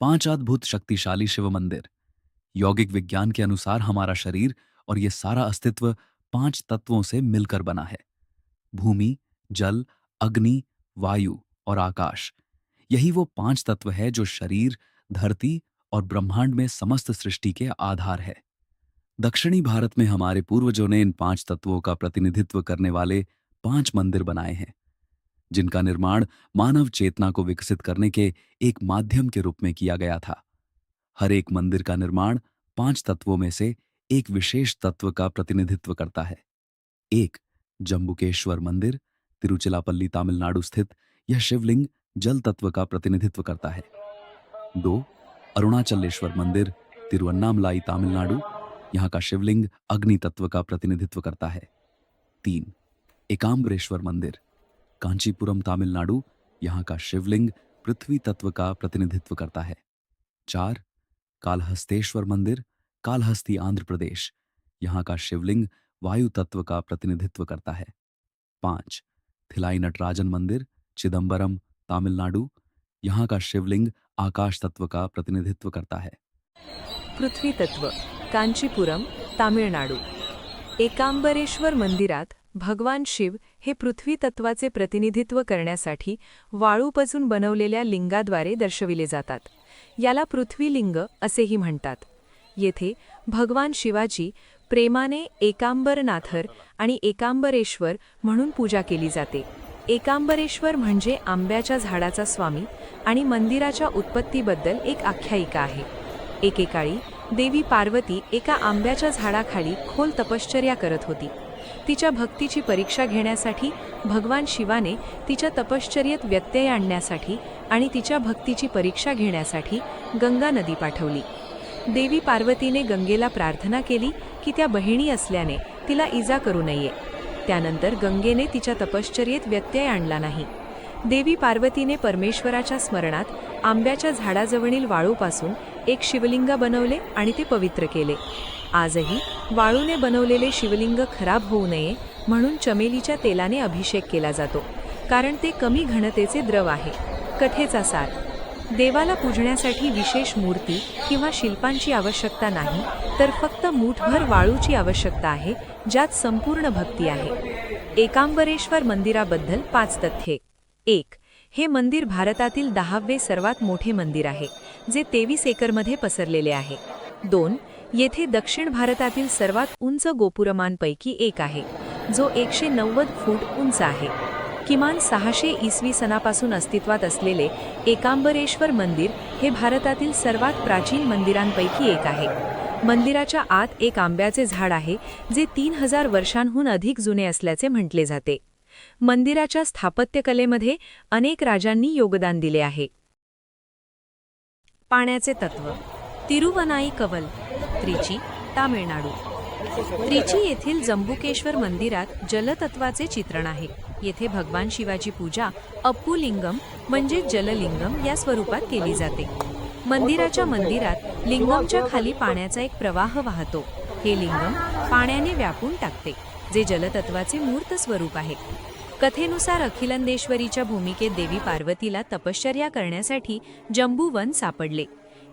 5 अद्भुत शक्तिशाली शिव मंदिर। यौगिक विज्ञान के अनुसार हमारा शरीर और ये सारा अस्तित्व 5 तत्वों से मिलकर बना है। भूमि, जल, अग्नि, वायु और आकाश। यही वो 5 तत्व है जो शरीर, धरती और ब्रह्मांड में समस्त सृष्टि के आधार है। दक्षिणी भारत में हमारे पूर्वजों ने इन 5 तत्वों का प्रतिनिधित्व करने वाले 5 मंदिर बनाए हैं, जिनका निर्माण मानव चेतना को विकसित करने के एक माध्यम के रूप में किया गया था। हर एक मंदिर का निर्माण 5 तत्वों में से एक विशेष तत्व का प्रतिनिधित्व करता है। 1. जम्बुकेश्वर मंदिर, तिरुचिरापल्ली, तमिलनाडु स्थित यह शिवलिंग जल तत्व का प्रतिनिधित्व करता है। 2. अरुणाचलेश्वर मंदिर, तिरुवन्नामलाई, तमिलनाडु, यहाँ का शिवलिंग अग्नि तत्व का प्रतिनिधित्व करता है। 3. एकाम्बरेश्वर मंदिर, कांचीपुरम, तमिलनाडु, यहाँ का शिवलिंग पृथ्वी तत्व का प्रतिनिधित्व करता है। 4. कालहस्तेश्वर मंदिर, कालहस्ती, आंध्र प्रदेश, यहाँ का शिवलिंग वायु तत्व का प्रतिनिधित्व करता है। 5. थिलाई नटराजन मंदिर, चिदंबरम, तमिलनाडु, यहाँ का शिवलिंग आकाश तत्व का प्रतिनिधित्व करता है। पृथ्वी तत्व, कांचीपुरम, तामिळनाडू। एकांबरेश्वर मंदिरात भगवान शिव हे पृथ्वी तत्वाचे प्रतिनिधित्व करण्यासाठी वाळूपासून बनवलेल्या लिंगाद्वारे दर्शविले जातात। याला पृथ्वीलिंग असेही म्हणतात। येथे भगवान शिवाची प्रेमाने एकांबरनाथर आणि एकांबरेश्वर म्हणून पूजा केली जाते। एकांबरेश्वर म्हणजे आंब्याच्या झाडाचा स्वामी आणि मंदिराच्या उत्पत्तीबद्दल एक आख्यायिका आहे। एकेकाळी देवी पार्वती एका आंब्याच्या झाडाखाली खोल तपश्चर्या करत होती। तिच्या भक्तीची परीक्षा घेण्यासाठी भगवान शिवाने तिच्या तपश्चर्येत व्यत्यय आणण्यासाठी आणि तिच्या भक्तीची परीक्षा घेण्यासाठी गंगा नदी पाठवली। देवी पार्वतीने गंगेला प्रार्थना केली की त्या बहिणी असल्याने तिला इजा करू नये। त्यानंतर गंगेने तिच्या तपश्चर्येत व्यत्यय आणला नाही। देवी पार्वतीने परमेश्वराच्या स्मरणात आंब्याच्या झाडाजवळील वाळूपासून एक शिवलिंग बनवले आणि ते पवित्र केले। आजही वाळूने बनवलेले शिवलिंग खराब होऊ नये म्हणून चमेलीच्या तेलाने अभिषेक केला जातो, कारण ते कमी घनतेचे द्रव आहे। कथेचा सार: देवाला पूजण्यासाठी विशेष मूर्ती किंवा शिल्पांची आवश्यकता नाही, तर फक्त मूठभर वाळूची आवश्यकता आहे, ज्यात संपूर्ण भक्ती आहे। एकांबरेश्वर मंदिराबद्दल 5 तथ्ये। 1. हे मंदिर भारतातील 10वे सर्वात मोठे मंदिर आहे, जे 23 एकरमध्ये पसरलेले आहे। 2. येथे दक्षिण भारतातील सर्वात उंच गोपुरमांपैकी एक आहे, जो 190 फूट उंच आहे। किमान 600 इसवी सनापासून अस्तित्वात असलेले एकांबरेश्वर मंदिर हे भारतातील सर्वात प्राचीन मंदिरांपैकी एक आहे। मंदिराच्या आत एक आंब्याचे झाड आहे, जे 3000 वर्षांहून अधिक जुने असल्याचे म्हटले जाते। मंदिराच्या स्थापत्यकलेमध्ये अनेक राजांनी योगदान दिले आहे। पाण्याचे तत्व: तिरुवनाई कवल, त्रिची, तामिळनाडू। त्रिची येथील जम्बुकेश्वर मंदिरात जलतत्वाचे चित्रण आहे। येथे भगवान शिवाची पूजा अप्पुलिंगम म्हणजे जललिंगम या स्वरूपात केली जाते। मंदिरात लिंगमच्या खाली पाण्याचा एक प्रवाह वाहतो। हे लिंगम पाण्याने व्यापून टाकते, जे जलतत्वाचे मूर्त स्वरूप आहे। कथेनुसार अखिलंदेश्वरीच्या भूमिकेत देवी पार्वतीला तपश्चर्या करण्यासाठी जंबूवन सापडले।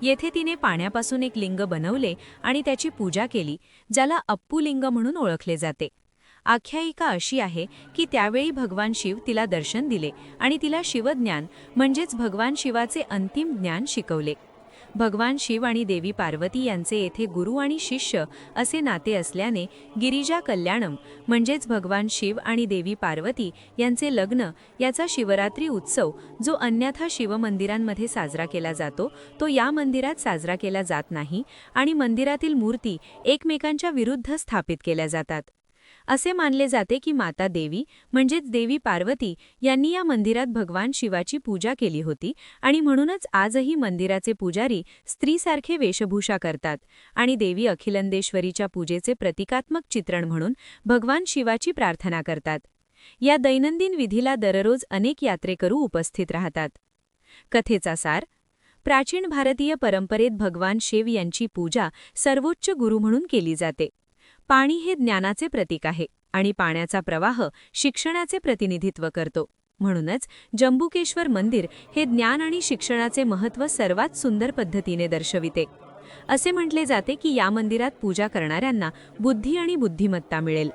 येथे तिने पाण्यापासून एक लिंग बनवले आणि त्याची पूजा केली, ज्याला अप्पुलिंग म्हणून ओळखले जाते। आख्यायिका अशी आहे की त्यावेळी भगवान शिव तिला दर्शन दिले आणि तिला शिवज्ञान म्हणजेच भगवान शिवाचे अंतिम ज्ञान शिकवले। भगवान शिव आणि देवी पार्वती यांचे येथे गुरु आणि शिष्य असे नाते असल्याने गिरिजा कल्याणम म्हणजेच भगवान शिव आणि देवी पार्वती यांचे लग्न याचा शिवरात्री उत्सव, जो अन्यथा शिवमंदिरांमध्ये साजरा केला जातो, तो या मंदिरात साजरा केला जात नाही आणि मंदिरातील मूर्ती एकमेकांच्या विरुद्ध स्थापित केल्या जातात। असे मानले जाते की माता देवी म्हणजेच देवी पार्वती यांनी या मंदिरात भगवान शिवाची पूजा केली होती आणि म्हणूनच आजही मंदिराचे पुजारी स्त्रीसारखे वेशभूषा करतात आणि देवी अखिलंदेश्वरीच्या पूजेचे प्रतिकात्मक चित्रण म्हणून भगवान शिवाची प्रार्थना करतात। या दैनंदिन विधीला दररोज अनेक यात्रेकरू उपस्थित राहतात। कथेचा सार: प्राचीन भारतीय परंपरेत भगवान शिव यांची पूजा सर्वोच्च गुरु म्हणून केली जाते। पाणी हे ज्ञानाचे प्रतीक आहे आणि पाण्याचा प्रवाह शिक्षणाचे प्रतिनिधित्व करतो। म्हणूनच जंबुकेश्वर मंदिर हे ज्ञान आणि शिक्षणाचे महत्त्व सर्वात सुंदर पद्धतीने दर्शविते. असे म्हटले जाते की या मंदिरात पूजा करणाऱ्यांना बुद्धी आणि बुद्धिमत्ता मिळेल.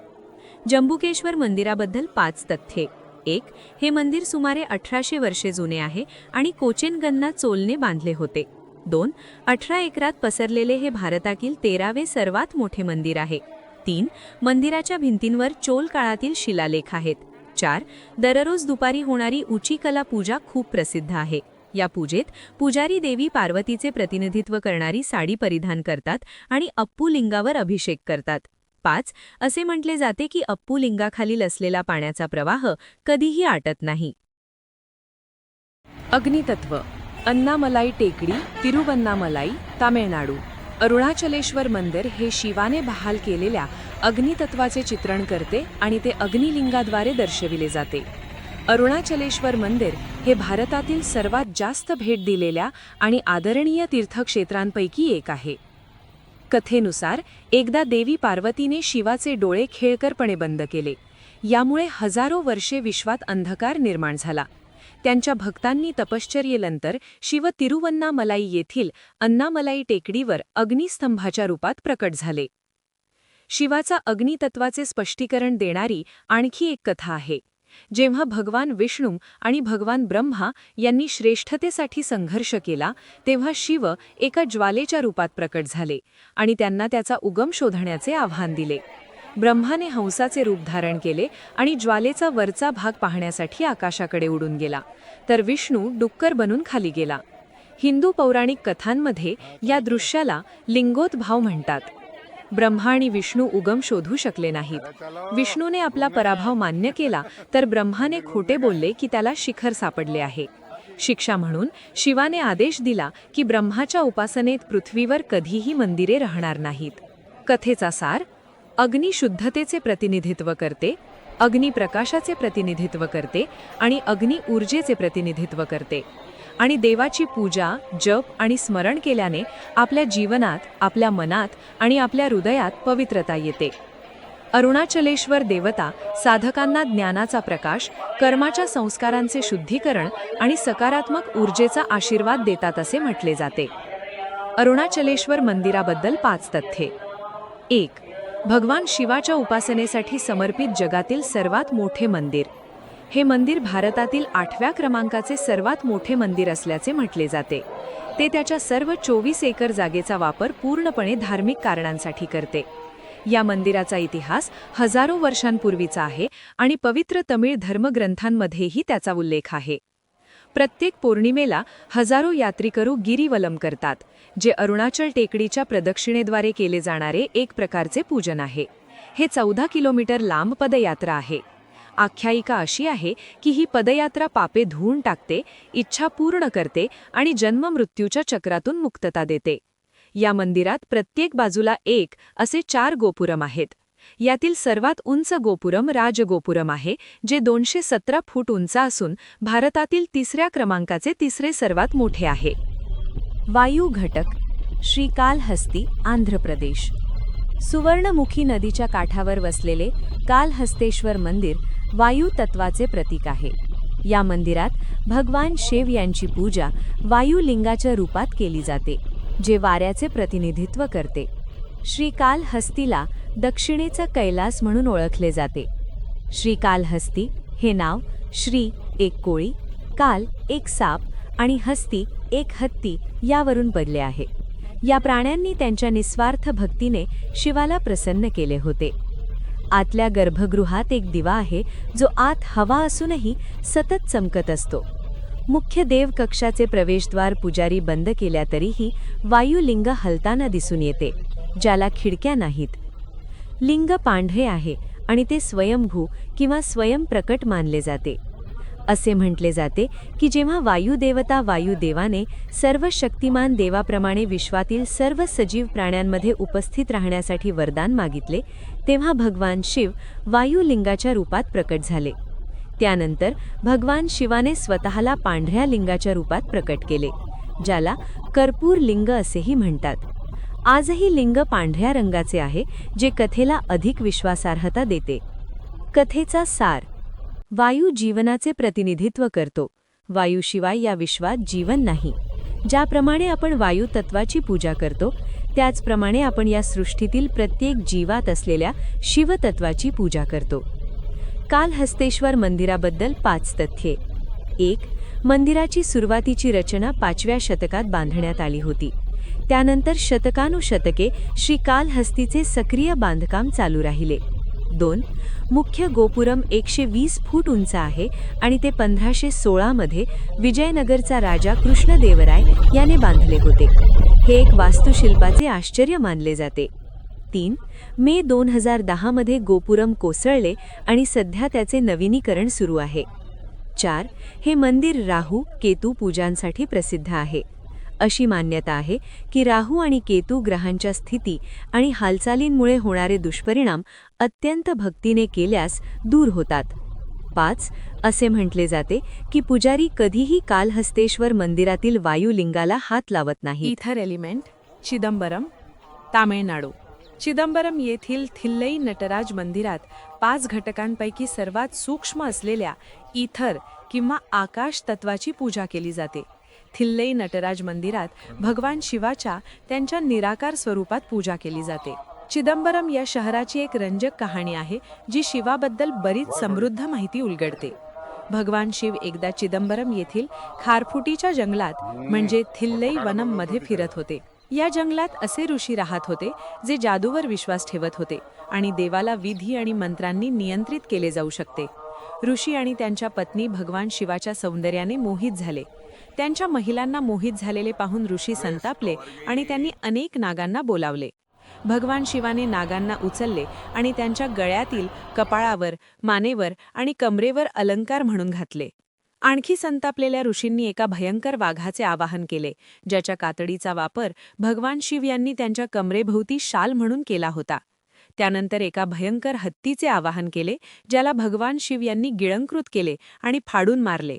जंबुकेश्वर मंदिराबद्दल 5 तथ्ये. 1. हे मंदिर सुमारे 1800 वर्षे जुने आहे आणि कोचेनगन्ना चोलने बांधले होते. 2. 18 एकरात पसरलेले हे भारतातील 13वे सर्वात मोठे मंदिर आहे. 3. मंदिराच्या भिंतींवर चोल काळातील शिलालेख आहेत. 4. दररोज दुपारी होणारी उचिकला पूजा खूप प्रसिद्ध आहे. या पूजेत पुजारी देवी पार्वतीचे प्रतिनिधित्व करणारी साडी परिधान करतात आणि अप्पू लिंगावर अभिषेक करतात. 5. असे म्हटले जाते की अप्पू लिंगाखालील असलेला पाण्याचा प्रवाह कधीही आटत नाही. अग्नितत्व. अन्नामलाई टेकडी, तिरुवन्नामलाई, तामिळनाडू. अरुणाचलेश्वर मंदिर हे शिवाने बहाल केलेल्या अग्नितत्वाचे चित्रण करते आणि ते अग्निलिंगाद्वारे दर्शविले जाते. अरुणाचलेश्वर मंदिर हे भारतातील सर्वात जास्त भेट दिलेल्या आणि आदरणीय तीर्थक्षेत्रांपैकी एक आहे. कथेनुसार एकदा देवी पार्वतीने शिवाचे डोळे खेळकरपणे बंद केले. यामुळे हजारो वर्षे विश्वात अंधकार निर्माण झाला. त्यांच्या भक्तांनी तपश्चर्येनंतर शिव तिरुवन्नामलाई येथील अन्नामलाई टेकडीवर अग्निस्तंभाच्या रूपात प्रकट झाले. शिवाचा अग्नितत्वाचे स्पष्टीकरण देणारी आणखी एक कथा आहे. जेव्हा भगवान विष्णू आणि भगवान ब्रह्मा यांनी श्रेष्ठतेसाठी संघर्ष केला तेव्हा शिव एका ज्वालेच्या रूपात प्रकट झाले आणि त्यांना त्याचा उगम शोधण्याचे आव्हान दिले. ब्रह्माने हंसाचे रूप धारण केले आणि ज्वालेचा वरचा भाग पाहण्यासाठी आकाशाकडे उडून गेला, तर विष्णू डुक्कर बनून खाली गेला. हिंदू पौराणिक कथांमध्ये या दृश्याला लिंगोद्भाव म्हणतात. ब्रह्मा आणि विष्णू उगम शोधू शकले नाहीत. विष्णूने आपला पराभव मान्य केला तर ब्रह्माने खोटे बोलले की त्याला शिखर सापडले आहे. शिक्षा म्हणून शिवाने आदेश दिला की ब्रह्माच्या उपासनेत पृथ्वीवर कधीही मंदिरे राहणार नाहीत. कथेचा सार. अग्नी शुद्धतेचे प्रतिनिधित्व करते, अग्नी प्रकाशाचे प्रतिनिधित्व करते आणि अग्नी ऊर्जेचे प्रतिनिधित्व करते. आणि देवाची पूजा, जप आणि स्मरण केल्याने आपल्या जीवनात, आपल्या मनात आणि आपल्या हृदयात पवित्रता येते. अरुणाचलेश्वर देवता साधकांना ज्ञानाचा प्रकाश, कर्माच्या संस्कारांचे शुद्धीकरण आणि सकारात्मक ऊर्जेचा आशीर्वाद देतात असे म्हटले जाते. अरुणाचलेश्वर मंदिराबद्दल 5 तथ्ये. 1. भगवान शिवाच्या उपासनेसाठी समर्पित जगातील सर्वात मोठे मंदिर. हे मंदिर भारतातील 8व्या क्रमांकाचे सर्वात मोठे मंदिर असल्याचे म्हटले जाते. ते त्याच्या सर्व 24 एकर जागेचा वापर पूर्णपणे धार्मिक कारणांसाठी करते. या मंदिराचा इतिहास हजारो वर्षांपूर्वीचा आहे आणि पवित्र तमिळ धर्मग्रंथांमध्येही त्याचा उल्लेख आहे. प्रत्येक पौर्णिमेला हजारो यात्रेकरू गिरीवलम करतात, जे अरुणाचल टेकडीच्या प्रदक्षिणेद्वारे केले जाणारे एक प्रकारचे पूजन आहे. हे 14 किलोमीटर लांब पदयात्रा आहे. आख्यायिका अशी आहे की ही पदयात्रा पापे धुवून टाकते, इच्छा पूर्ण करते आणि जन्ममृत्यूच्या चक्रातून मुक्तता देते. या मंदिरात प्रत्येक बाजूला एक असे 4 गोपुरम आहेत. यातील सर्वात उंच गोपुरम राजगोपुरम आहे, जे 217 फूट उंच असून भारतातील 3ऱ्या क्रमांकाचे 3रे सर्वात मोठे आहे. वायू घटक. श्रीकालहस्ती, आंध्र प्रदेश. सुवर्णमुखी नदीच्या काठावर वसलेले कालहस्तेश्वर मंदिर वायू तत्वाचे प्रतीक आहे. या मंदिरात भगवान शिव यांची पूजा वायुलिंगाच्या रूपात केली जाते, जे वाऱ्याचे प्रतिनिधित्व करते. श्रीकालहस्तीला दक्षिणेचा कैलास म्हणून ओळखले जाते. श्रीकालहस्ती हे नाव श्री एक कोळी, काल एक साप आणि हस्ती एक हत्ती यावरून पडले आहे. या प्राण्यांनी त्यांच्या निस्वार्थ भक्तीने शिवाला प्रसन्न केले होते. आतल्या गर्भगृहात एक दिवा आहे, जो आत हवा असूनही सतत चमकत असतो. मुख्य देव कक्षाचे प्रवेशद्वार पुजारी बंद केल्या तरीही वायुलिंग हलताना दिसून येते, ज्याला खिडक्या नाहीत. लिंग पांढरे आहे आणि ते स्वयंभू किंवा स्वयंप्रकट मानले जाते. असे म्हटले जाते की जेव्हा वायुदेवता वायुदेवाने सर्व शक्तिमान देवाप्रमाणे विश्वातील सर्व सजीव प्राण्यांमध्ये उपस्थित राहण्यासाठी वरदान मागितले, तेव्हा भगवान शिव वायुलिंगाच्या रूपात प्रकट झाले. त्यानंतर भगवान शिवाने स्वतःला पांढऱ्या लिंगाच्या रूपात प्रकट केले, ज्याला कर्पूर लिंग असेही म्हणतात. आजही लिंग पांढऱ्या रंगाचे आहे, जे कथेला अधिक विश्वासार्हता देते. कथेचा सार. वायू जीवनाचे प्रतिनिधित्व करतो. वायूशिवाय या विश्वात जीवन नाही. ज्याप्रमाणे आपण वायू तत्वाची पूजा करतो, त्याचप्रमाणे आपण या सृष्टीतील प्रत्येक जीवात असलेल्या शिवतत्वाची पूजा करतो. कालहस्तेश्वर मंदिराबद्दल 5 तथ्ये. 1. मंदिराची सुरुवातीची रचना 5व्या शतकात बांधण्यात आली होती. त्यानंतर शतकानुशतके श्री कालहस्तीचे सक्रिय बांधकाम चालू राहिले. 2. मुख्य गोपुरम 120 फूट उंच आहे आणि ते 1516 मध्ये विजयनगरचा राजा कृष्णदेवराय याने बांधले होते. हे एक वास्तुशिल्पाचे आश्चर्य मानले जाते. 3. मे 2010 मध्ये गोपुरम कोसळले आणि सध्या त्याचे नवीनीकरण सुरू आहे. 4. हे मंदिर राहू केतू पूजांसाठी प्रसिद्ध आहे. अशी मान्यता आहे की राहू आणि केतू ग्रहांच्या स्थिती आणि हालचालींमुळे होणारे दुष्परिणाम अत्यंत भक्तीने केल्यास दूर होतात. 5. असे म्हटले जाते की पुजारी कधीही कालहस्तेश्वर मंदिरातील वायुलिंगाला हात लावत नाही. इथर एलिमेंट, चिदंबरम, तामिळनाडू. चिदंबरम येथील थिल्लई नटराज मंदिरात 5 घटकांपैकी सर्वात सूक्ष्म असलेल्या इथर किंवा आकाश तत्वाची पूजा केली जाते. थिल्लई नटराज मंदिरात भगवान शिवाच्या त्यांच्या निराकार स्वरूपात पूजा केली जाते. चिदंबरम या शहराची एक रंजक कहाणी आहे जी शिवाबद्दल बरीच समृद्ध माहिती उलगडते. भगवान शिव एकदा चिदंबरम येथील खारफुटीच्या जंगलात म्हणजे थिल्लई वनम मध्ये फिरत होते. या जंगलात असे ऋषी राहत होते जे जादूवर विश्वास ठेवत होते आणि देवाला विधी आणि मंत्रांनी नियंत्रित केले जाऊ शकते. ऋषी आणि त्यांच्या पत्नी भगवान शिवाच्या सौंदर्याने मोहित झाले. त्यांच्या महिलांना मोहित झालेले पाहून ऋषी संतापले आणि त्यांनी अनेक नागांना बोलावले. भगवान शिवाने नागांना उचलले आणि त्यांच्या गळ्यातील, कपाळावर, मानेवर आणि कमरेवर अलंकार म्हणून घातले. आणखी संतापलेल्या ऋषींनी एका भयंकर वाघाचे आवाहन केले, ज्याच्या कातडीचा वापर भगवान शिव यांनी त्यांच्या कमरेभोवती शाल म्हणून केला होता. त्यानंतर एका भयंकर हत्तीचे आवाहन केले, ज्याला भगवान शिव यांनी गिळंकृत केले आणि फाडून मारले.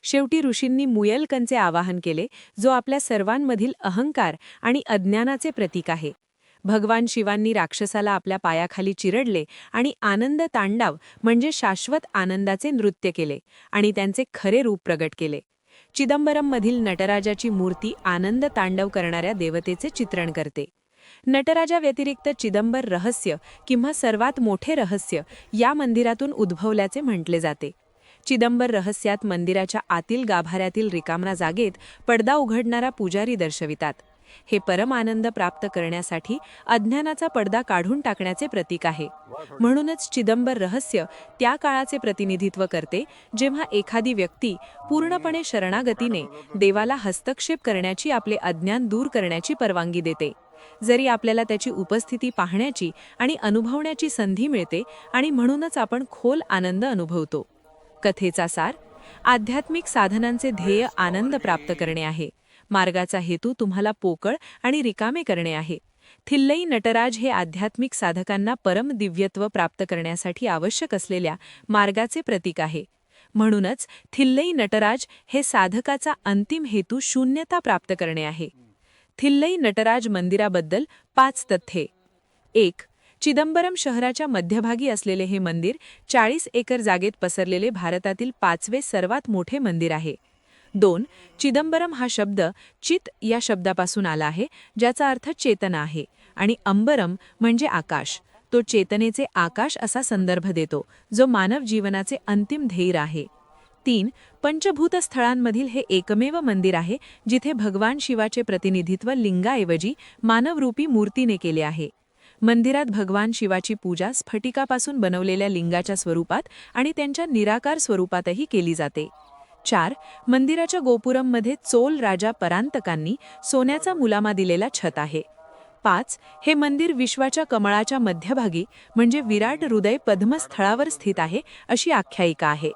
शेवटी ऋषींनी मुयलकंचे आवाहन केले, जो आपल्या सर्वांमधील अहंकार आणि अज्ञानाचे प्रतीक आहे. भगवान शिवांनी राक्षसाला आपल्या पायाखाली चिरडले आणि आनंद तांडव म्हणजे शाश्वत आनंदाचे नृत्य केले आणि त्यांचे खरे रूप प्रगट केले. चिदंबरममधील नटराजाची मूर्ती आनंद तांडव करणाऱ्या देवतेचे चित्रण करते. नटराजा व्यतिरिक्त चिदंबर रहस्य किंवा सर्वात मोठे रहस्य या मंदिरातून उद्भवल्याचे म्हटले जाते. चिदंबर रहस्यात मंदिराच्या आतील गाभाऱ्यातील रिकाम्या जागेत पडदा उघडणारा पुजारी दर्शवितात. हे परम आनंद प्राप्त करण्यासाठी अज्ञानाचा पडदा काढून टाकण्याचे प्रतीक आहे. म्हणूनच चिदंबर रहस्य त्या काळाचे प्रतिनिधित्व करते जेव्हा एखादी व्यक्ती पूर्णपणे शरणागतीने देवाला हस्तक्षेप करण्याची, आपले अज्ञान दूर करण्याची परवानगी देते. जरी आपल्याला त्याची उपस्थिती पाहण्याची आणि अनुभवण्याची संधी मिळते आणि म्हणूनच आपण खोल आनंद अनुभवतो. कथेचा सार: आध्यात्मिक साधनांचे ध्येय आनंद प्राप्त करणे आहे. मार्गाचा हेतू तुम्हाला पोकळ आणि रिकामे करणे आहे. थिल्लई नटराज हे आध्यात्मिक साधकांना परम दिव्यत्व प्राप्त करण्यासाठी आवश्यक असलेल्या मार्गाचे प्रतीक आहे. म्हणूनच थिल्लई नटराज हे साधकाचा अंतिम हेतू शून्यता प्राप्त करणे आहे. थिल्लई नटराज मंदिराबद्दल 5 तथ्ये. 1. चिदंबरम शहराच्या मध्यभागी असलेले हे मंदिर 40 एकर जागेत पसरलेले भारतातील 5वे सर्वात मोठे मंदिर आहे. 2. चिदंबरम हा शब्द चित या शब्दापासून आला आहे, ज्याचा अर्थ चेतना आहे, आणि अंबरम म्हणजे आकाश. तो चेतनेचे आकाश असा संदर्भ देतो, जो मानव जीवनाचे अंतिम ध्येय आहे. 3. पंचभूत स्थळांमधील हे एकमेव मंदिर आहे जिथे भगवान शिवाचे प्रतिनिधित्व लिंगाऐवजी मानवरूपी मूर्तीने केले आहे. मंदिरात भगवान शिवाची पूजा स्फटिकापासून बनवलेल्या लिंगाच्या स्वरूपात आणि त्यांच्या निराकार स्वरूपातही केली जाते. 4. मंदिराच्या गोपुरममध्ये चोल राजा परांतकांनी सोन्याचा मुलामा दिलेला छत आहे. 5. हे मंदिर विश्वाच्या कमळाच्या मध्यभागी म्हणजे विराट हृदय पद्मस्थळावर स्थित आहे अशी आख्यायिका आहे.